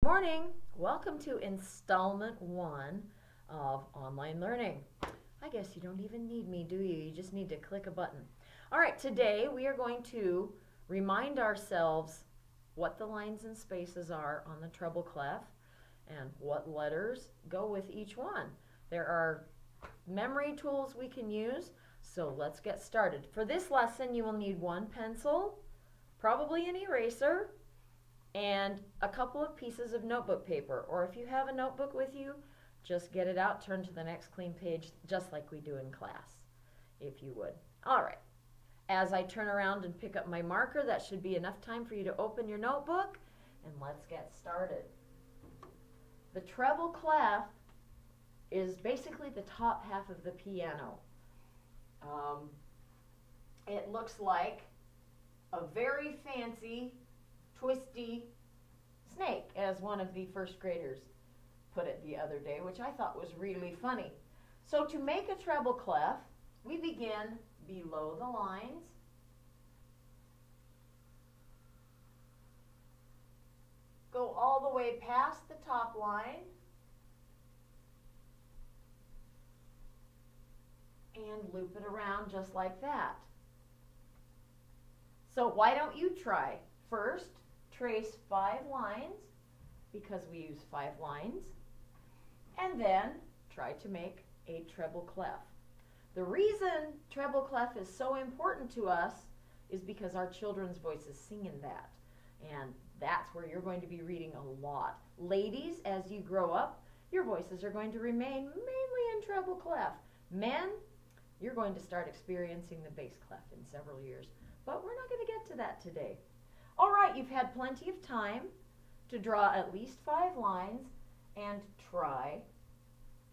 Morning. Welcome to installment 1 of online learning. I guess you don't even need me, do you? You just need to click a button. All right, today we are going to remind ourselves what the lines and spaces are on the treble clef and what letters go with each one. There are memory tools we can use, so let's get started. For this lesson, you will need one pencil, probably an eraser, and a couple of pieces of notebook paper. Or if you have a notebook with you, just get it out, turn to the next clean page, just like we do in class, if you would. All right. As I turn around and pick up my marker, that should be enough time for you to open your notebook, and let's get started. The treble clef is basically the top half of the piano. It looks like a very fancy twisty snake, as one of the first graders put it the other day, which I thought was really funny. So to make a treble clef, we begin below the lines, go all the way past the top line, and loop it around just like that. So why don't you try? First, trace 5 lines, because we use 5 lines, and then try to make a treble clef. The reason treble clef is so important to us is because our children's voices sing in that, and that's where you're going to be reading a lot. Ladies, as you grow up, your voices are going to remain mainly in treble clef. Men, you're going to start experiencing the bass clef in several years, but we're not going to get to that today. All right, you've had plenty of time to draw at least 5 lines and try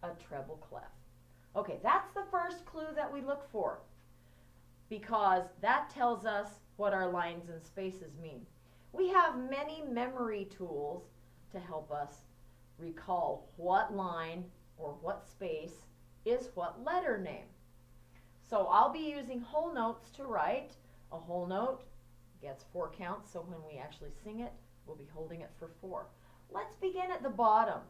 a treble clef. Okay, that's the first clue that we look for, because that tells us what our lines and spaces mean. We have many memory tools to help us recall what line or what space is what letter name. So I'll be using whole notes to write. A whole note gets 4 counts, so when we actually sing it, we'll be holding it for 4. Let's begin at the bottom.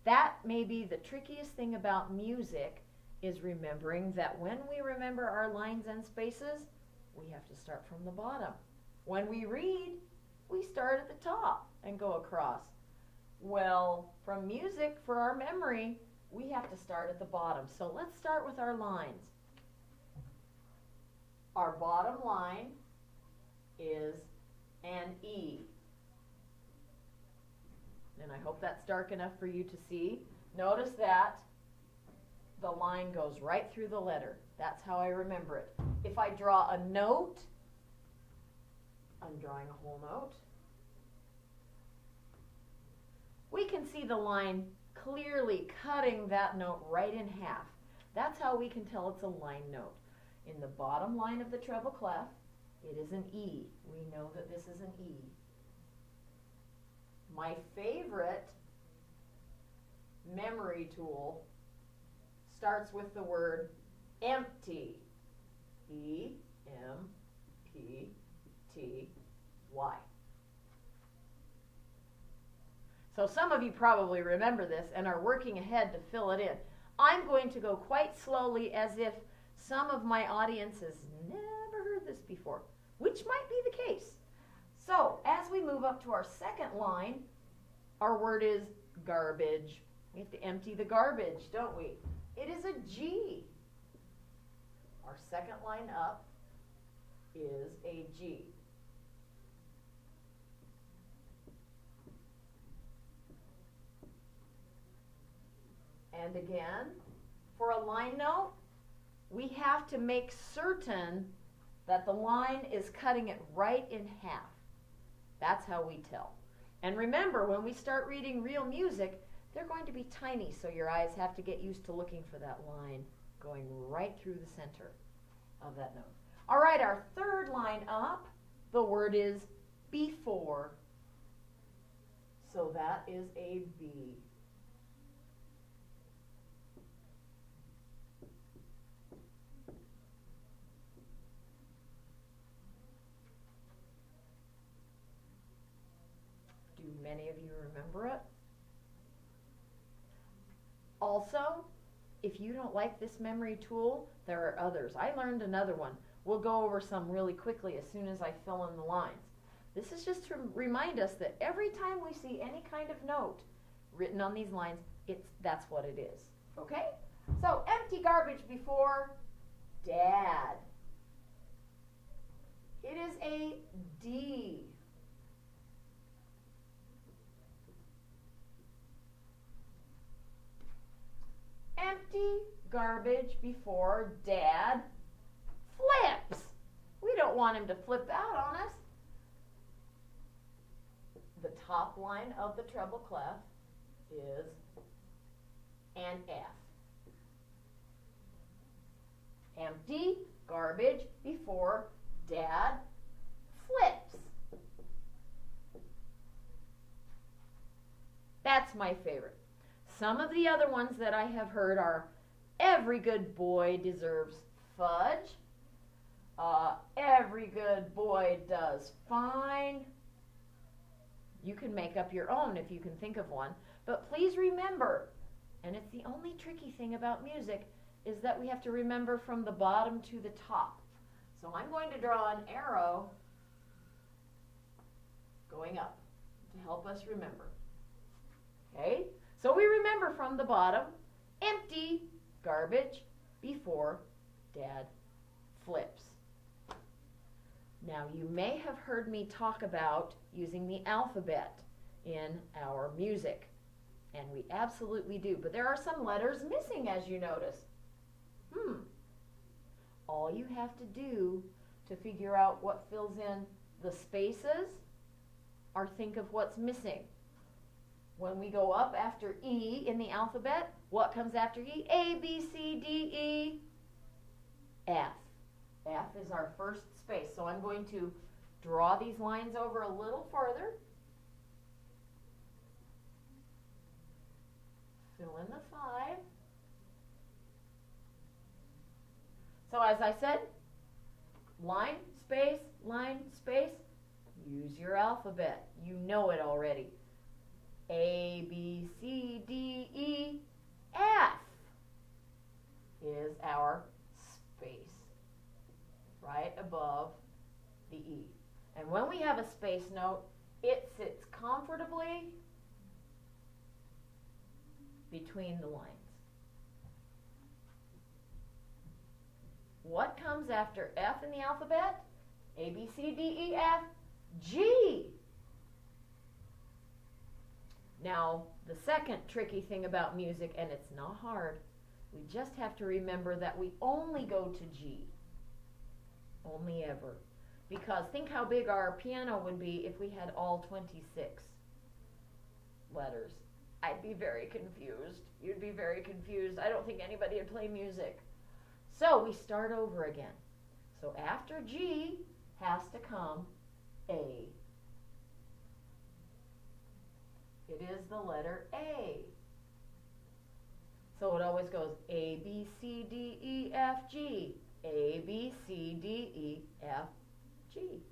That may be the trickiest thing about music, is remembering that when we remember our lines and spaces, we have to start from the bottom. When we read, we start at the top and go across. Well, from music, for our memory, we have to start at the bottom. So let's start with our lines. Our bottom line is an E. And I hope that's dark enough for you to see. Notice that the line goes right through the letter. That's how I remember it. If I draw a note, I'm drawing a whole note. We can see the line clearly cutting that note right in half. That's how we can tell it's a line note. In the bottom line of the treble clef, it is an E. We know that this is an E. My favorite memory tool starts with the word empty. E-M-P-T-Y. So some of you probably remember this and are working ahead to fill it in. I'm going to go quite slowly, as if some of my audience has never heard this before, which might be the case. So as we move up to our second line, our word is garbage. We have to empty the garbage, don't we? It is a G. Our second line up is a G. And again, for a line note, we have to make certain that the line is cutting it right in half. That's how we tell. And remember, when we start reading real music, they're going to be tiny, so your eyes have to get used to looking for that line going right through the center of that note. All right, our third line up, the word is before. So that is a B. Many of you you remember it? Also, if you don't like this memory tool, there are others. I learned another one. We'll go over some really quickly as soon as I fill in the lines. This is just to remind us that every time we see any kind of note written on these lines, that's what it is. Okay? So, empty garbage before dad. It is a D. Empty garbage before dad flips. We don't want him to flip out on us. The top line of the treble clef is an F. Empty garbage before dad flips. That's my favorite. Some of the other ones that I have heard are every good boy deserves fudge. Every good boy does fine. You can make up your own if you can think of one. But please remember, and it's the only tricky thing about music, is that we have to remember from the bottom to the top. So I'm going to draw an arrow going up to help us remember. Okay? So we remember from the bottom, empty garbage before dad flips. Now you may have heard me talk about using the alphabet in our music, and we absolutely do, but there are some letters missing, as you notice. All you have to do to figure out what fills in the spaces are think of what's missing. When we go up after E in the alphabet, what comes after E? A, B, C, D, E, F. F is our first space. So I'm going to draw these lines over a little farther. Fill in the 5. So as I said, line, space, use your alphabet. You know it already. A, B, C, D, E, F is our space right above the E. And when we have a space note, it sits comfortably between the lines. What comes after F in the alphabet? A, B, C, D, E, F, G. Now, the second tricky thing about music, and it's not hard, we just have to remember that we only go to G. Only ever. Because think how big our piano would be if we had all 26 letters. I'd be very confused. You'd be very confused. I don't think anybody would play music. So we start over again. So after G has to come A. It is the letter A. So it always goes A, B, C, D, E, F, G. A, B, C, D, E, F, G.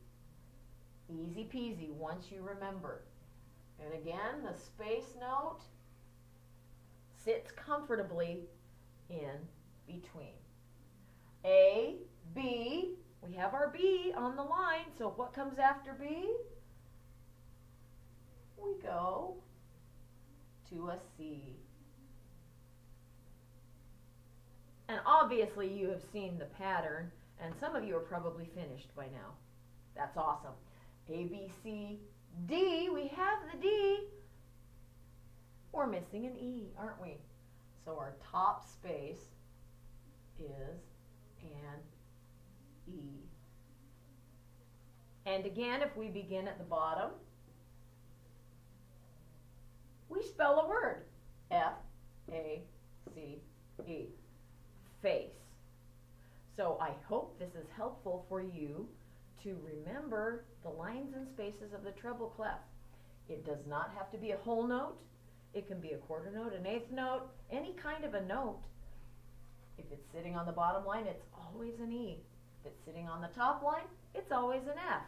Easy peasy once you remember. And again, the space note sits comfortably in between. A, B, we have our B on the line, so what comes after B? We go to a C. And obviously you have seen the pattern, and some of you are probably finished by now. That's awesome. A, B, C, D, we have the D. We're missing an E, aren't we? So our top space is an E. And again, if we begin at the bottom, we spell a word. F-A-C-E. Face. So I hope this is helpful for you to remember the lines and spaces of the treble clef. It does not have to be a whole note. It can be a quarter note, an eighth note, any kind of a note. If it's sitting on the bottom line, it's always an E. If it's sitting on the top line, it's always an F.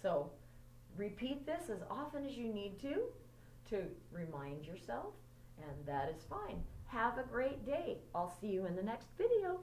So repeat this as often as you need to to remind yourself, and that is fine. Have a great day. I'll see you in the next video.